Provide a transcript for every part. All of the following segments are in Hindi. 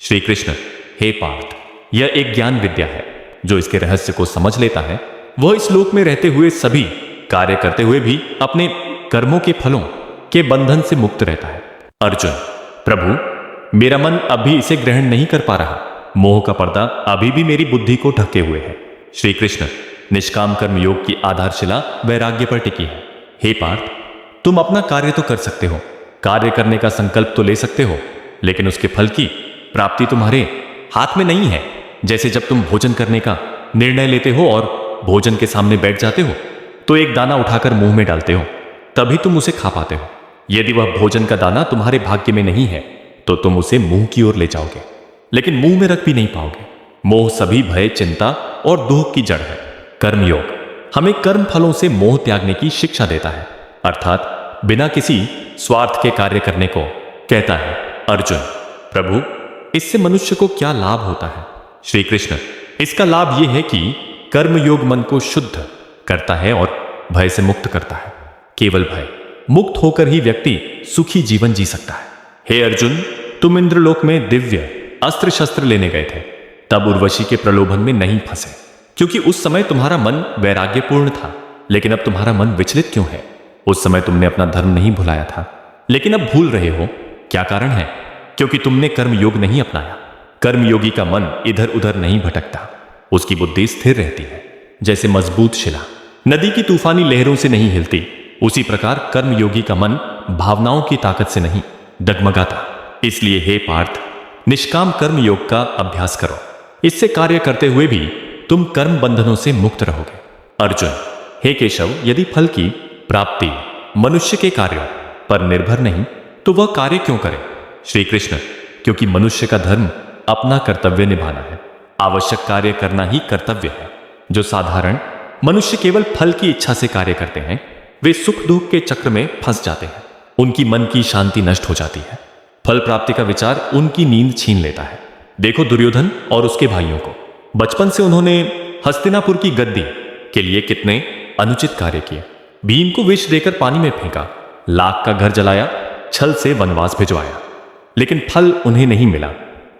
श्री कृष्ण, हे पार्थ, यह एक ज्ञान विद्या है। जो इसके रहस्य को समझ लेता है वह इस लोक में रहते हुए सभी कार्य करते हुए भी अपने कर्मों के फलों के बंधन से मुक्त रहता है। अर्जुन, प्रभु, मेरा मन अभी इसे ग्रहण नहीं कर पा रहा। मोह का पर्दा अभी भी मेरी बुद्धि को ढके हुए है। श्री कृष्ण, निष्काम कर्म योग की आधारशिला वैराग्य पर टिकी है। हे पार्थ, तुम अपना कार्य तो कर सकते हो, कार्य करने का संकल्प तो ले सकते हो, लेकिन उसके फल की प्राप्ति तुम्हारे हाथ में नहीं है। जैसे जब तुम भोजन करने का निर्णय लेते हो और भोजन के सामने बैठ जाते हो तो एक दाना उठाकर मुंह में डालते हो, तभी तुम उसे खा पाते हो। यदि वह भोजन का दाना तुम्हारे भाग्य में नहीं है तो तुम उसे मुंह की ओर ले जाओगे, लेकिन मुंह में रख भी नहीं पाओगे। मोह सभी भय, चिंता और दुख की जड़ है। कर्मयोग हमें कर्म फलों से मोह त्यागने की शिक्षा देता है, अर्थात बिना किसी स्वार्थ के कार्य करने को कहता है। अर्जुन, प्रभु, इससे मनुष्य को क्या लाभ होता है? श्री कृष्ण, इसका लाभ यह है कि कर्मयोग मन को शुद्ध करता है और भय से मुक्त करता है। केवल भय मुक्त होकर ही व्यक्ति सुखी जीवन जी सकता है। हे अर्जुन, तुम इंद्रलोक में दिव्य अस्त्र शस्त्र लेने गए थे, तब उर्वशी के प्रलोभन में नहीं फंसे, क्योंकि उस समय तुम्हारा मन वैराग्यपूर्ण था। लेकिन अब तुम्हारा मन विचलित क्यों है? उस समय तुमने अपना धर्म नहीं भुलाया था, लेकिन अब भूल रहे हो। क्या कारण है? क्योंकि तुमने कर्मयोग नहीं अपनाया। कर्मयोगी का मन इधर उधर नहीं भटकता, उसकी बुद्धि स्थिर रहती है, जैसे मजबूत शिला नदी की तूफानी लहरों से नहीं हिलती। उसी प्रकार कर्मयोगी का मन भावनाओं की ताकत से नहीं डगमगाता। इसलिए हे पार्थ, निष्काम कर्म योग का अभ्यास करो। इससे कार्य करते हुए भी तुम कर्म बंधनों से मुक्त रहोगे। अर्जुन, हे केशव, यदि फल की प्राप्ति मनुष्य के कार्यों पर निर्भर नहीं तो वह कार्य क्यों करे? श्री कृष्ण, क्योंकि मनुष्य का धर्म अपना कर्तव्य निभाना है। आवश्यक कार्य करना ही कर्तव्य है। जो साधारण मनुष्य केवल फल की इच्छा से कार्य करते हैं वे सुख दुख के चक्र में फंस जाते हैं। उनकी मन की शांति नष्ट हो जाती है। फल प्राप्ति का विचार उनकी नींद छीन लेता है। देखो दुर्योधन और उसके भाइयों को, बचपन से उन्होंने हस्तिनापुर की गद्दी के लिए कितने अनुचित कार्य किए। भीम को विष देकर पानी में फेंका, लाख का घर जलाया, छल से वनवास भिजवाया, लेकिन फल उन्हें नहीं मिला,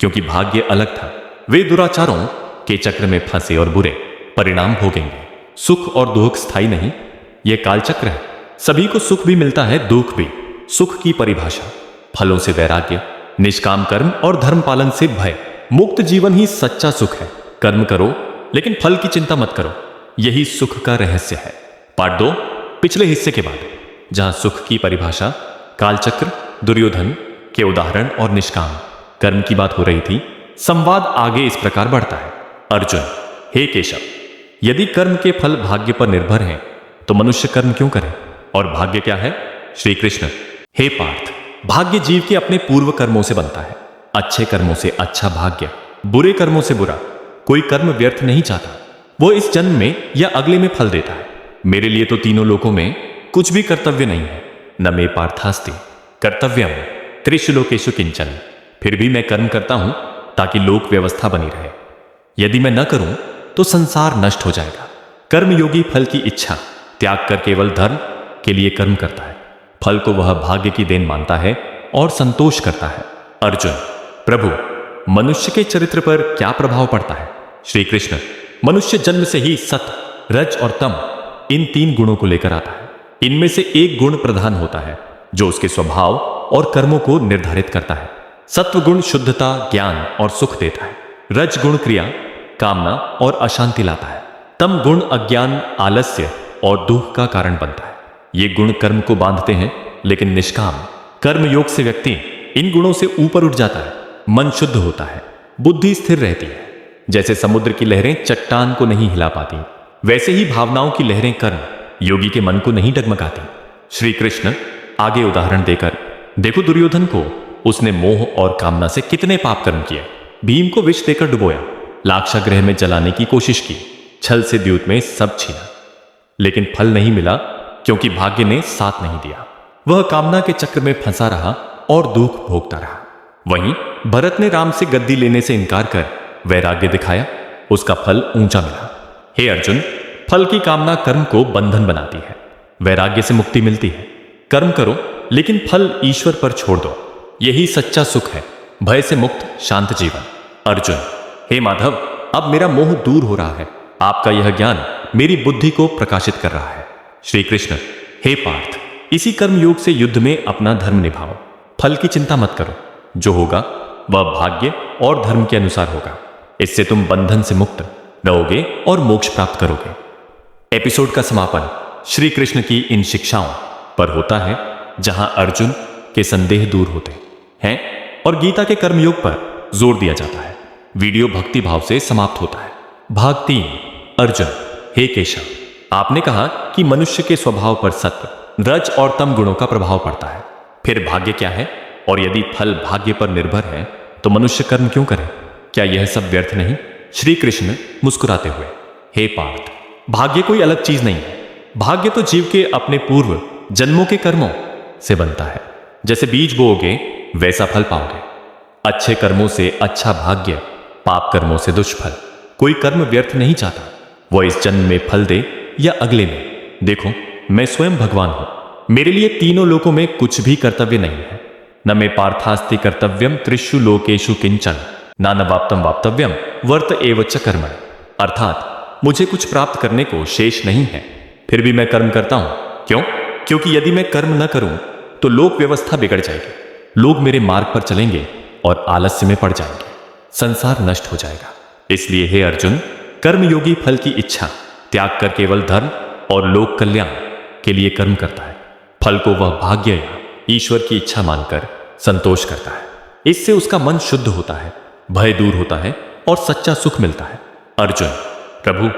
क्योंकि भाग्य अलग था। वे दुराचारों के चक्र में फंसे और बुरे परिणाम भोगेंगे। सुख और दुख स्थायी नहीं, यह कालचक्र है। सभी को सुख भी मिलता है, दुख भी। सुख की परिभाषा फलों से वैराग्य, निष्काम कर्म और धर्म पालन से भय मुक्त जीवन ही सच्चा सुख है। कर्म करो लेकिन फल की चिंता मत करो, यही सुख का रहस्य है। पार्ट 2 पिछले हिस्से के बाद, जहां सुख की परिभाषा, कालचक्र, दुर्योधन के उदाहरण और निष्काम कर्म की बात हो रही थी, संवाद आगे इस प्रकार बढ़ता है। अर्जुन, हे केशव, यदि कर्म के फल भाग्य पर निर्भर हैं तो मनुष्य कर्म क्यों करे? और भाग्य क्या है? श्री कृष्ण, हे पार्थ, भाग्य जीव के अपने पूर्व कर्मों से बनता है। अच्छे कर्मों से अच्छा भाग्य, बुरे कर्मों से बुरा। कोई कर्म व्यर्थ नहीं चाहता, वो इस जन्म में या अगले में फल देता है। मेरे लिए तो तीनों लोकों में कुछ भी कर्तव्य नहीं है। न मे पार्थास्ति कर्तव्यम त्रिषु लोकेषु किंचन। फिर भी मैं कर्म करता हूं ताकि लोक व्यवस्था बनी रहे। यदि मैं न करूं तो संसार नष्ट हो जाएगा। कर्मयोगी फल की इच्छा त्याग कर केवल धर्म के लिए कर्म करता है। फल को वह भाग्य की देन मानता है और संतोष करता है। अर्जुन, प्रभु, मनुष्य के चरित्र पर क्या प्रभाव पड़ता है? श्री कृष्ण, मनुष्य जन्म से ही सत, रज और तम इन 3 गुणों को लेकर आता है। इनमें से एक गुण प्रधान होता है जो उसके स्वभाव और कर्मों को निर्धारित करता है। सत्व गुण शुद्धता, ज्ञान और सुख देता है। रज गुण क्रिया, कामना और अशांति लाता है। तम गुण अज्ञान, आलस्य और दुख का कारण बनता है। ये गुण कर्म को बांधते हैं, लेकिन निष्काम कर्म योग से व्यक्ति इन गुणों से ऊपर उठ जाता है। मन शुद्ध होता है, बुद्धि स्थिर रहती है। जैसे समुद्र की लहरें चट्टान को नहीं हिला पाती, वैसे ही भावनाओं की लहरें कर्म योगी के मन को नहीं डगमगाती। श्री कृष्ण आगे उदाहरण देकर, देखो दुर्योधन को, उसने मोह और कामना से कितने पाप कर्म किए। भीम को विष देकर डुबोया, लाक्षागृह में जलाने की कोशिश की, छल से द्यूत में सब छीना, लेकिन फल नहीं मिला क्योंकि भाग्य ने साथ नहीं दिया। वह कामना के चक्र में फंसा रहा और दुख भोगता रहा। वहीं भरत ने राम से गद्दी लेने से इनकार कर वैराग्य दिखाया, उसका फल ऊंचा मिला। हे अर्जुन, फल की कामना कर्म को बंधन बनाती है, वैराग्य से मुक्ति मिलती है। कर्म करो लेकिन फल ईश्वर पर छोड़ दो, यही सच्चा सुख है। भय से मुक्त शांत जीवन। अर्जुन, हे माधव, अब मेरा मोह दूर हो रहा है। आपका यह ज्ञान मेरी बुद्धि को प्रकाशित कर रहा है। श्री कृष्ण, हे पार्थ, इसी कर्म योग से युद्ध में अपना धर्म निभाओ। फल की चिंता मत करो। जो होगा वह भाग्य और धर्म के अनुसार होगा। इससे तुम बंधन से मुक्त रहोगे और मोक्ष प्राप्त करोगे। एपिसोड का समापन श्री कृष्ण की इन शिक्षाओं पर होता है, जहां अर्जुन के संदेह दूर होते हैं और गीता के कर्मयोग पर जोर दिया जाता है। वीडियो भक्ति भाव से समाप्त होता है। भाग 3। अर्जुन, हे केशव, आपने कहा कि मनुष्य के स्वभाव पर सत्व, रज और तम गुणों का प्रभाव पड़ता है। फिर भाग्य क्या है? और यदि फल भाग्य पर निर्भर है तो मनुष्य कर्म क्यों करे? क्या यह सब व्यर्थ नहीं? श्री कृष्ण मुस्कुराते हुए, हे पार्थ, भाग्य कोई अलग चीज नहीं है। भाग्य तो जीव के अपने पूर्व जन्मों के कर्मों से बनता है। जैसे बीज बोओगे वैसा फल पाओगे। अच्छे कर्मों से अच्छा भाग्य, पाप कर्मों से दुष्फल। कोई कर्म व्यर्थ नहीं चाहता, वह इस जन्म में फल दे या अगले में। देखो, मैं स्वयं भगवान हूं। मेरे लिए तीनों लोकों में कुछ भी कर्तव्य नहीं है। न मे पार्थास्ति कर्तव्यम त्रिषु लोकेषु किंचन नानवाप्तम वाप्तव्यम वर्त एव च कर्मण। अर्थात मुझे कुछ प्राप्त करने को शेष नहीं है, फिर भी मैं कर्म करता हूं। क्यों? क्योंकि यदि मैं कर्म न करूं तो लोक व्यवस्था बिगड़ जाएगी। लोग मेरे मार्ग पर चलेंगे और आलस्य में पड़ जाएंगे। संसार नष्ट हो जाएगा। इसलिए हे अर्जुन, कर्मयोगी फल की इच्छा त्याग कर केवल धर्म और लोक कल्याण के लिए कर्म करता है। फल को वह भाग्य या ईश्वर की इच्छा मानकर संतोष करता है। इससे उसका मन शुद्ध होता है, भय दूर होता है और सच्चा सुख मिलता है। अर्जुन, प्रभु,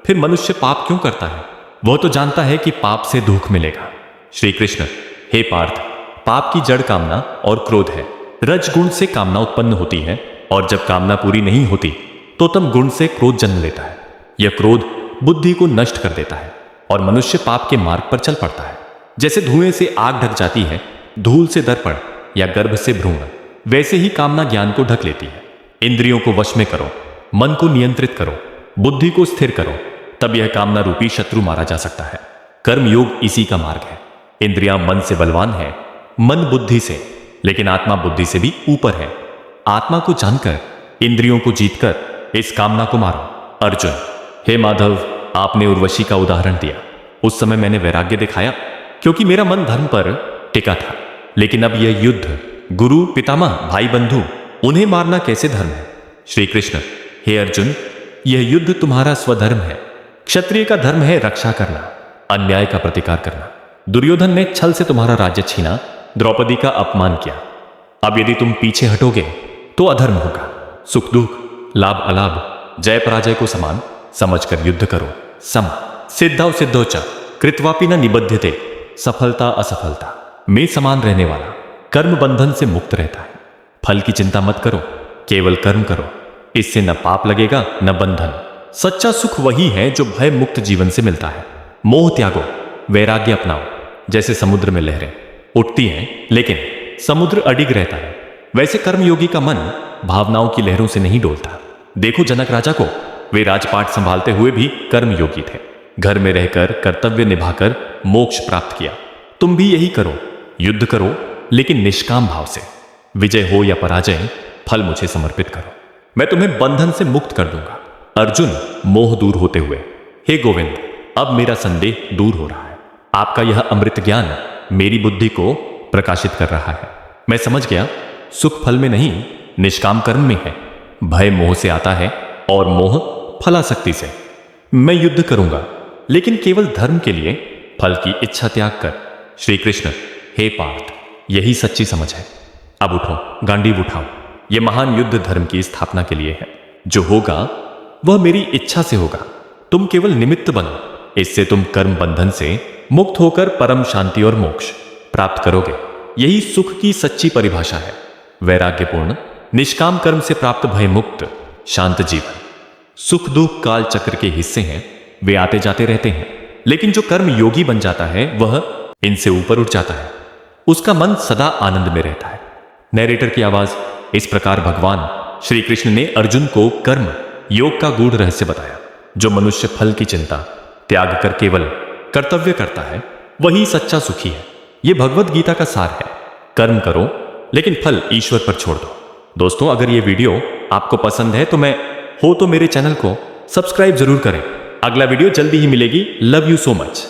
फिर मनुष्य पाप क्यों करता है? वह तो जानता है कि पाप से दुख मिलेगा। श्री कृष्ण, हे पार्थ, पाप की जड़ कामना और क्रोध है। रज गुण से कामना उत्पन्न होती है और जब कामना पूरी नहीं होती तो तम गुण से क्रोध जन्म लेता है। यह क्रोध बुद्धि को नष्ट कर देता है और मनुष्य पाप के मार्ग पर चल पड़ता है। जैसे धुएं से आग ढक जाती है, धूल से दर्पण या गर्भ से भ्रूण, वैसे ही कामना ज्ञान को ढक लेती है। इंद्रियों को वश में करो, मन को नियंत्रित करो, बुद्धि को स्थिर करो, तब यह कामना रूपी शत्रु मारा जा सकता है। कर्म योग इसी का मार्ग है। इंद्रियां मन से बलवान है, मन बुद्धि से, लेकिन आत्मा बुद्धि से भी ऊपर है। आत्मा को जानकर, इंद्रियों को जीतकर इस कामना को मारो। अर्जुन, हे माधव, आपने उर्वशी का उदाहरण दिया। उस समय मैंने वैराग्य दिखाया क्योंकि मेरा मन धर्म पर टिका था। लेकिन अब यह युद्ध, गुरु, पितामह, भाई, बंधु, उन्हें मारना कैसे धर्म है? श्री कृष्ण, हे अर्जुन, यह युद्ध तुम्हारा स्वधर्म है। क्षत्रिय का धर्म है रक्षा करना, अन्याय का प्रतिकार करना। दुर्योधन ने छल से तुम्हारा राज्य छीना, द्रौपदी का अपमान किया। अब यदि तुम पीछे हटोगे तो अधर्म होगा। सुख दुख, लाभ अलाभ, जय पराजय को समान समझकर युद्ध करो। सम सिद्धौ सिद्धौ च कृत्वापि न निबध्यते। सफलता असफलता में समान रहने वाला कर्म बंधन से मुक्त रहता है। फल की चिंता मत करो, केवल कर्म करो। इससे न पाप लगेगा न बंधन। सच्चा सुख वही है जो भय मुक्त जीवन से मिलता है। मोह त्यागो, वैराग्य अपनाओ। जैसे समुद्र में लहरें उठती हैं लेकिन समुद्र अडिग रहता है, वैसे कर्मयोगी का मन भावनाओं की लहरों से नहीं डोलता। देखो जनक राजा को, वे राजपाट संभालते हुए भी कर्मयोगी थे। घर में रहकर कर्तव्य निभाकर मोक्ष प्राप्त किया। तुम भी यही करो, युद्ध करो लेकिन निष्काम भाव से। विजय हो या पराजय, फल मुझे समर्पित करो, मैं तुम्हें बंधन से मुक्त कर दूंगा। अर्जुन, मोह दूर होते हुए, हे गोविंद, अब मेरा संदेह दूर हो रहा है। आपका यह अमृत ज्ञान मेरी बुद्धि को प्रकाशित कर रहा है। मैं समझ गया, सुख फल में नहीं, निष्काम कर्म में है। भय मोह से आता है और मोह फलासक्ति से। मैं युद्ध करूंगा लेकिन केवल धर्म के लिए, फल की इच्छा त्याग कर। श्री कृष्ण, हे पार्थ, यही सच्ची समझ है। अब उठो, गांडीव उठाओ। यह महान युद्ध धर्म की स्थापना के लिए है। जो होगा वह मेरी इच्छा से होगा। तुम केवल निमित्त बनो। इससे तुम कर्म बंधन से मुक्त होकर परम शांति और मोक्ष प्राप्त करोगे। यही सुख की सच्ची परिभाषा है। वैराग्यपूर्ण निष्काम कर्म से प्राप्त भय मुक्त शांत जीवन। सुख दुख काल चक्र के हिस्से हैं, वे आते जाते रहते हैं। लेकिन जो कर्म योगी बन जाता है वह इनसे ऊपर उठ जाता है। उसका मन सदा आनंद में रहता है। नैरेटर की आवाज। इस प्रकार भगवान श्री कृष्ण ने अर्जुन को कर्म योग का गूढ़ रहस्य बताया। जो मनुष्य फल की चिंता त्याग कर केवल कर्तव्य करता है वही सच्चा सुखी है। यह भगवत गीता का सार है। कर्म करो लेकिन फल ईश्वर पर छोड़ दो। दोस्तों, अगर ये वीडियो आपको पसंद है तो मेरे चैनल को सब्सक्राइब जरूर करें। अगला वीडियो जल्दी ही मिलेगी। Love you so much.